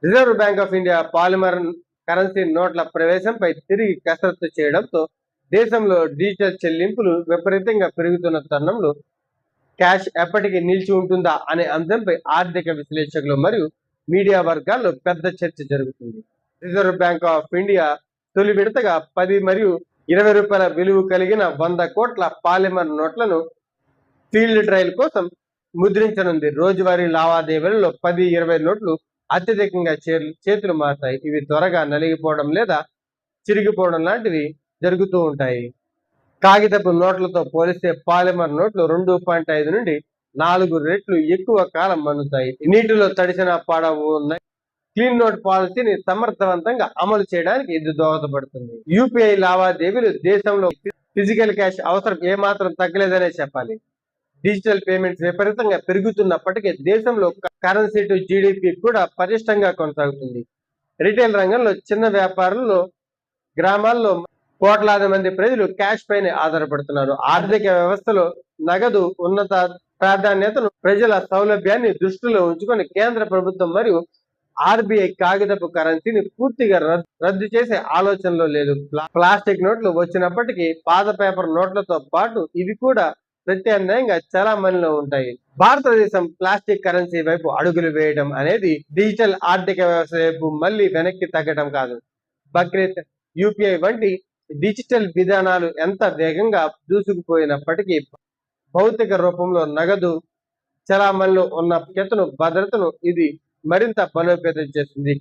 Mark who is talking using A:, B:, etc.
A: Reserve bank of India polymer currency నోట్ల ప్రవేశంపై తిరిగి కసరత్తు చేయడంతో దేశంలో డిజిటల్ చెల్లింపులు విపరీతంగా పెరుగుతున్న తరుణంలో క్యాష్ ఎప్పటికీ నిలిచి ఉంటుందా అనే అంశంపై ఆర్థిక విశ్లేషకులు మరియు మీడియా వర్గాల్లో పెద్ద చర్చ జరుగుతుంది. రిజర్వ్ బ్యాంక్ ఆఫ్ ఇండియా తొలి విడతగా 10 మరియు 20 రూపాయల విలువ కలిగిన 100 కోట్ల పాలిమర్ నోట్లను ఫీల్డ్ ట్రయల్ కోసం ముద్రించనుంది. రోజువారీ లావాదేవీలలో 10-20 నోట్లు అత్యధికంగా చేతులు మారుతాయి. ఇవి త్వరగా నలిగిపోవడం లేదా చిరిగిపోవడం లాంటివి జరుగుతూ ఉంటాయి. కాగితపు నోట్లతో పోలిస్తే పాలిమర్ నోట్లు 2.5 నుండి 4 రెట్లు ఎక్కువ కాలం మన్నుతాయి. నీటిలో తడిసిన పడవు ఉన్నాయి. క్లీన్ నోట్ పాలసీని సమర్థవంతంగా అమలు చేయడానికి ఇది దోహదపడుతుంది. యూపీఐ లావాదేవీలు దేశంలో ఫిజికల్ క్యాష్ అవసరం ఏమాత్రం తగ్గలేదనే చెప్పాలి. డిజిటల్ పేమెంట్స్ విపరీతంగా పెరుగుతున్నప్పటికీ దేశంలో కరెన్సీ టు జీడిపి కూడా పటిష్టంగా కొనసాగుతుంది. రిటైల్ రంగంలో చిన్న వ్యాపారంలో గ్రామాల్లో కోట్లాది మంది ప్రజలు క్యాష్ పైనే ఆధారపడుతున్నారు. ఆర్థిక వ్యవస్థలో నగదు ఉన్నత ప్రాధాన్యతను ప్రజల సౌలభ్యాన్ని దృష్టిలో ఉంచుకొని కేంద్ర ప్రభుత్వం మరియు ఆర్బీఐ కాగితపు కరెన్సీని పూర్తిగా రద్దు చేసే ఆలోచనలో లేదు. ప్లాస్టిక్ నోట్లు వచ్చినప్పటికీ పాత పేపర్ నోట్లతో పాటు ఇవి కూడా ప్రత్యామ్నాయంగా చలామణిలో ఉంటాయి. భారతదేశం ప్లాస్టిక్ కరెన్సీ వైపు అడుగులు వేయడం అనేది డిజిటల్ ఆర్థిక వ్యవస్థ వైపు మళ్ళీ వెనక్కి తగ్గడం కాదు. బక్రీద్, యూపీఐ వంటి డిజిటల్ విధానాలు ఎంత వేగంగా దూసుకుపోయినప్పటికీ భౌతిక రూపంలో నగదు చలామణిలో ఉన్న భద్రతను ఇది మరింత బలోపేతం చేస్తుంది.